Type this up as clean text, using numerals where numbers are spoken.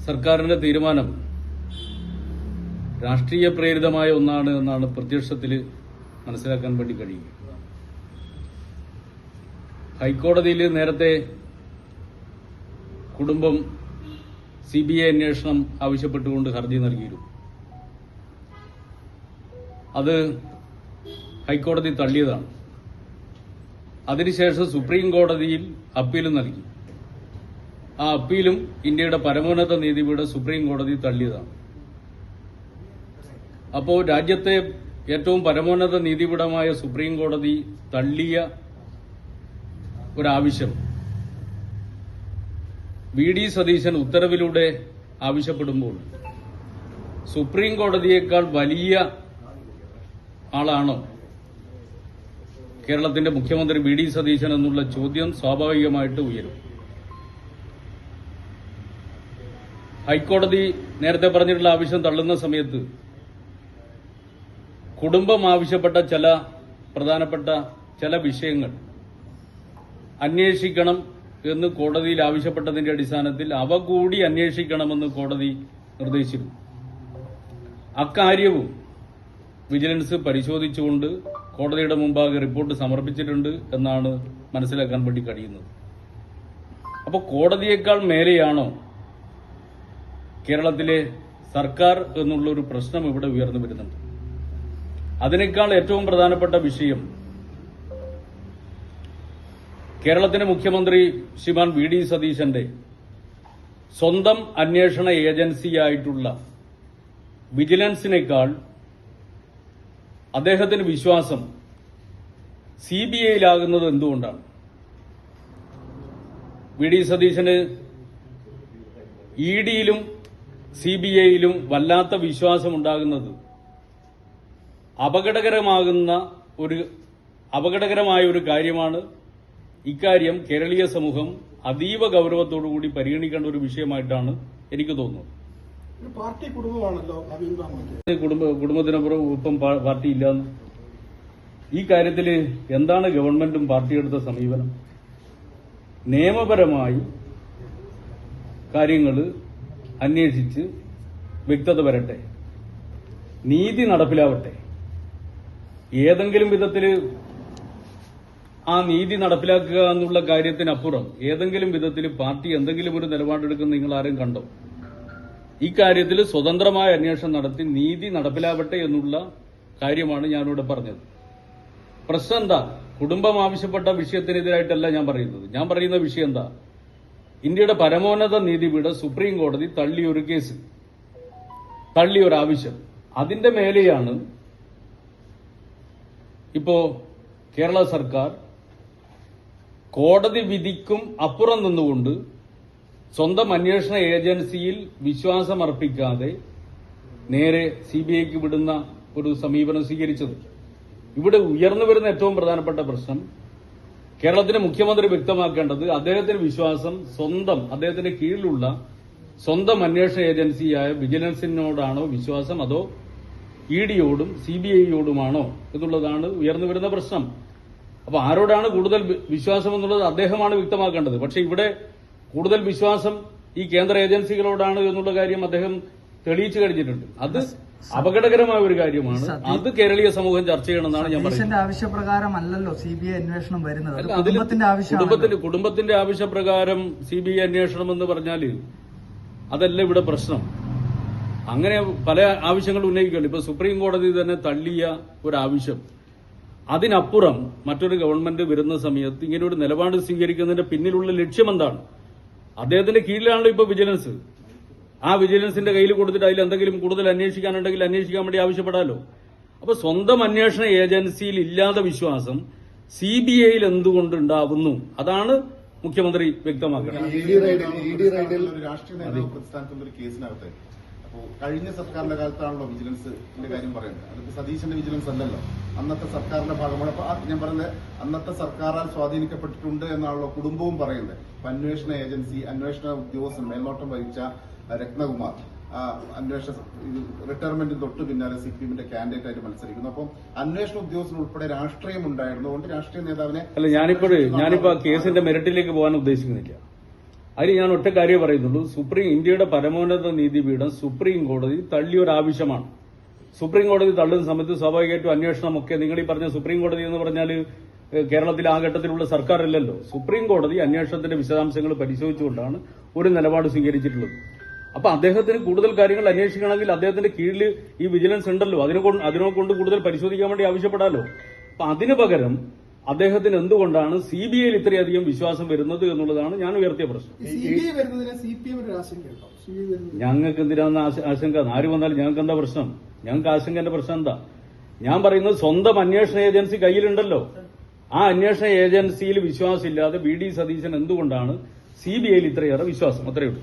സർക്കാരിന്റെ തീരുമാനം രാഷ്ട്രീയ പ്രേരിതമായ ഒന്നാണ് എന്നാണ് പ്രത്യക്ഷത്തിൽ മനസ്സിലാക്കാൻ വേണ്ടി കഴിയും. ഹൈക്കോടതിയിൽ നേരത്തെ കുടുംബം CBI അന്വേഷണം ആവശ്യപ്പെട്ടുകൊണ്ട് ഹർജി നൽകിയിരുന്നു. അത് ഹൈക്കോടതി തള്ളിയതാണ്. അതിനുശേഷം സുപ്രീം കോടതിയിൽ അപ്പീൽ നൽകി. ആ അപ്പീലും ഇന്ത്യയുടെ പരമോന്നത നീതിപീഠം സുപ്രീം കോടതി തള്ളിയതാണ്. അപ്പോൾ രാജ്യത്തെ ഏറ്റവും പരമോന്നത നീതിപീഠമായ സുപ്രീം കോടതി തള്ളിയ ഒരാവശ്യം VD സതീശൻ ഉത്തരവിലൂടെ ആവശ്യപ്പെടുമ്പോൾ സുപ്രീം കോടതിയേക്കാൾ വലിയ ആളാണോ കേരളത്തിന്റെ മുഖ്യമന്ത്രി VD സതീശൻ എന്നുള്ള ചോദ്യം സ്വാഭാവികമായിട്ട് ഉയരും. ഹൈക്കോടതി നേരത്തെ പറഞ്ഞിട്ടുള്ള ആവശ്യം തള്ളുന്ന സമയത്ത് കുടുംബം ആവശ്യപ്പെട്ട ചില പ്രധാനപ്പെട്ട ചില വിഷയങ്ങൾ അന്വേഷിക്കണം എന്ന് കോടതിയിൽ ആവശ്യപ്പെട്ടതിന്റെ അടിസ്ഥാനത്തിൽ അവ കൂടി അന്വേഷിക്കണമെന്ന് കോടതി നിർദ്ദേശിച്ചിരുന്നു. അക്കാര്യവും വിജിലൻസ് പരിശോധിച്ചുകൊണ്ട് കോടതിയുടെ മുമ്പാകെ റിപ്പോർട്ട് സമർപ്പിച്ചിട്ടുണ്ട് എന്നാണ് മനസ്സിലാക്കാൻ വേണ്ടി കഴിയുന്നത്. അപ്പോൾ കോടതിയേക്കാൾ മേലെയാണോ കേരളത്തിലെ സർക്കാർ എന്നുള്ളൊരു പ്രശ്നം ഇവിടെ ഉയർന്നു വരുന്നുണ്ട്. അതിനേക്കാൾ ഏറ്റവും പ്രധാനപ്പെട്ട വിഷയം കേരളത്തിന്റെ മുഖ്യമന്ത്രി ശ്രീമാൻ VD സതീശന്റെ സ്വന്തം അന്വേഷണ ഏജൻസിയായിട്ടുള്ള വിജിലൻസിനേക്കാൾ അദ്ദേഹത്തിന് വിശ്വാസം CBIയിലാകുന്നത് എന്തുകൊണ്ടാണ്? VD സതീശന് EDയിലും CBIയിലും വല്ലാത്ത വിശ്വാസമുണ്ടാകുന്നത് അപകടകരമായ ഒരു കാര്യമാണ്. ഇക്കാര്യം കേരളീയ സമൂഹം അതീവ ഗൌരവത്തോടുകൂടി പരിഗണിക്കേണ്ട ഒരു വിഷയമായിട്ടാണ് എനിക്ക് തോന്നുന്നത്. പാർട്ടി കുടുംബമാണല്ലോ, കുടുംബത്തിനപ്പുറം ഇപ്പം പാർട്ടി ഇല്ലാന്ന്. ഈ കാര്യത്തിൽ എന്താണ് ഗവൺമെന്റും പാർട്ടിയെടുത്ത സമീപനം? നിയമപരമായി കാര്യങ്ങൾ അന്വേഷിച്ച് വ്യക്തത വരട്ടെ, നീതി നടപ്പിലാവട്ടെ. ഏതെങ്കിലും വിധത്തിൽ ആ നീതി നടപ്പിലാക്കുക എന്നുള്ള കാര്യത്തിനപ്പുറം ഏതെങ്കിലും വിധത്തിൽ പാർട്ടി എന്തെങ്കിലും ഒരു നിലപാടെടുക്കുന്ന നിങ്ങൾ ആരും കണ്ടോ? ഈ കാര്യത്തിൽ സ്വതന്ത്രമായ അന്വേഷണം നടത്തി നീതി നടപ്പിലാവട്ടെ എന്നുള്ള കാര്യമാണ് ഞാനിവിടെ പറഞ്ഞത്. പ്രശ്നം എന്താ? കുടുംബം ആവശ്യപ്പെട്ട വിഷയത്തിനെതിരായിട്ടല്ല ഞാൻ പറയുന്നത്. ഞാൻ പറയുന്ന വിഷയം എന്താ? ഇന്ത്യയുടെ പരമോന്നത നീതിപീഠം സുപ്രീം കോടതി തള്ളിയൊരു കേസ്, തള്ളിയൊരാവശ്യം, അതിന്റെ മേലെയാണ് ഇപ്പോ കേരള സർക്കാർ കോടതി വിധിക്കും അപ്പുറം നിന്നുകൊണ്ട് സ്വന്തം അന്വേഷണ ഏജൻസിയിൽ വിശ്വാസമർപ്പിക്കാതെ നേരെ CBIക്ക് വിടുന്ന ഒരു സമീപനം സ്വീകരിച്ചത്. ഇവിടെ ഉയർന്നു വരുന്ന ഏറ്റവും പ്രധാനപ്പെട്ട പ്രശ്നം കേരളത്തിന്റെ മുഖ്യമന്ത്രി വ്യക്തമാക്കേണ്ടത് അദ്ദേഹത്തിന് വിശ്വാസം അദ്ദേഹത്തിന്റെ കീഴിലുള്ള സ്വന്തം അന്വേഷണ ഏജൻസിയായ വിജിലൻസിനോടാണോ വിശ്വാസം, അതോ EDയോടും CBIയോടുമാണോ എന്നുള്ളതാണ് ഉയർന്നു വരുന്ന പ്രശ്നം. അപ്പൊ ആരോടാണ് കൂടുതൽ വിശ്വാസം എന്നുള്ളത് അദ്ദേഹമാണ് വ്യക്തമാക്കേണ്ടത്. പക്ഷെ ഇവിടെ കൂടുതൽ വിശ്വാസം ഈ കേന്ദ്ര ഏജൻസികളോടാണ് എന്നുള്ള കാര്യം അദ്ദേഹം തെളിയിച്ചു കഴിഞ്ഞിട്ടുണ്ട്. അത് അപകടകരമായ ഒരു കാര്യമാണ്. അത് കേരളീയ സമൂഹം ചർച്ച ചെയ്യണമെന്നാണ് ഞാൻ പറയുന്നത്. ആവശ്യപ്രകാരമല്ലല്ലോ CBI അന്വേഷണം വരുന്നത്, കുടുംബത്തിന്റെ ആവശ്യപ്രകാരം CBI അന്വേഷണം എന്ന് പറഞ്ഞാല് അതല്ല ഇവിടെ പ്രശ്നം. അങ്ങനെ പല ആവശ്യങ്ങൾ ഉന്നയിക്കുകയാണ്. ഇപ്പൊ സുപ്രീം കോടതി തന്നെ തള്ളിയ ഒരാവശ്യം, അതിനപ്പുറം മറ്റൊരു ഗവൺമെന്റ് വരുന്ന സമയത്ത് ഇങ്ങനെ ഒരു നിലപാട് സ്വീകരിക്കുന്നതിന്റെ പിന്നിലുള്ള ലക്ഷ്യം എന്താണ്? അദ്ദേഹത്തിന്റെ കീഴിലാണല്ലോ ഇപ്പൊ വിജിലൻസ്. ആ വിജിലൻസിന്റെ കയ്യിൽ കൊടുത്തിട്ട് അതിൽ എന്തെങ്കിലും കൂടുതൽ അന്വേഷിക്കാനുണ്ടെങ്കിൽ അന്വേഷിക്കാൻ വേണ്ടി ആവശ്യപ്പെടാമല്ലോ. അപ്പൊ സ്വന്തം അന്വേഷണ ഏജൻസിയിൽ ഇല്ലാത്ത വിശ്വാസം CBIയിൽ എന്തുകൊണ്ട് ഉണ്ടാവുന്നു? അതാണ് മുഖ്യമന്ത്രി വ്യക്തമാക്കുന്നത്. കഴിഞ്ഞ സർക്കാരിന്റെ കാലത്താണല്ലോ വിജിലൻസിന്റെ കാര്യം പറയുന്നത്. അതിപ്പോ സതീശന്റെ വിജിലൻസ് അല്ലല്ലോ, അന്നത്തെ സർക്കാരിന്റെ ഭാഗമാണ്. അപ്പൊ ഞാൻ പറയുന്നത് അന്നത്തെ സർക്കാരാൽ സ്വാധീനിക്കപ്പെട്ടിട്ടുണ്ട് എന്നാണല്ലോ കുടുംബവും പറയുന്നത്. ഇപ്പൊ അന്വേഷണ ഏജൻസി, അന്വേഷണ ഉദ്യോഗസ്ഥൻ മേൽനോട്ടം വഹിച്ച രത്നകുമാർ റിട്ടയർമെന്റിന് തൊട്ട് പിന്നാലെ CPMന്റെ കാൻഡിഡേറ്റ് ആയിട്ട് മത്സരിക്കുന്നു. അപ്പം അന്വേഷണ ഉദ്യോഗസ്ഥൻ ഉൾപ്പെടെ രാഷ്ട്രീയം ഉണ്ടായിരുന്നതുകൊണ്ട് രാഷ്ട്രീയ നേതാവിനെ ഞാനിപ്പോ കേസിന്റെ മെറിറ്റിലേക്ക് പോകാൻ ഉദ്ദേശിക്കുന്നില്ല. അതിന് ഞാൻ ഒറ്റ കാര്യം പറയുന്നുള്ളൂ. ഇന്ത്യയുടെ പരമോന്നത നീതിപീഠം സുപ്രീം കോടതി തള്ളിയൊരു ആവശ്യമാണ്. സുപ്രീം കോടതി തള്ളുന്ന സമയത്ത് സ്വാഭാവികമായിട്ടും അന്വേഷണമൊക്കെ നിങ്ങൾ ഈ പറഞ്ഞ സുപ്രീം കോടതി എന്ന് പറഞ്ഞാൽ കേരളത്തിൽ ആ ഘട്ടത്തിലുള്ള സർക്കാരല്ലല്ലോ. സുപ്രീം കോടതി അന്വേഷണത്തിന്റെ വിശദാംശങ്ങൾ പരിശോധിച്ചുകൊണ്ടാണ് ഒരു നിലപാട് സ്വീകരിച്ചിട്ടുള്ളത്. അപ്പൊ അദ്ദേഹത്തിന് കൂടുതൽ കാര്യങ്ങൾ അന്വേഷിക്കണമെങ്കിൽ അദ്ദേഹത്തിന്റെ കീഴിൽ ഈ വിജിലൻസ് ഉണ്ടല്ലോ, അതിനെ കൊണ്ട് കൂടുതൽ പരിശോധിക്കാൻ വേണ്ടി ആവശ്യപ്പെടാമല്ലോ. അപ്പൊ അതിനു പകരം അദ്ദേഹത്തിന് എന്തുകൊണ്ടാണ് CBIയിൽ ഇത്രയധികം വിശ്വാസം വരുന്നത് എന്നുള്ളതാണ് ഞാൻ ഉയർത്തിയ പ്രശ്നം. CBI വരുന്നതിന് CPM ഒരു ആശങ്കയുണ്ടോ? CBI വരുന്നത് ഞങ്ങൾക്ക് എന്തിനാണ് ആശങ്ക? ആര് വന്നാലും ഞങ്ങൾക്ക് എന്താ പ്രശ്നം? ഞങ്ങൾക്ക് ആശങ്കന്റെ പ്രശ്നം എന്താ? ഞാൻ പറയുന്നത് സ്വന്തം അന്വേഷണ ഏജൻസി കയ്യിലുണ്ടല്ലോ. ആ അന്വേഷണ ഏജൻസിയിൽ വിശ്വാസമില്ലാതെ VD സതീശൻ എന്തുകൊണ്ടാണ് CBIയിൽ ഇത്രയേറെ വിശ്വാസം? അത്രയേ ഉള്ളൂ.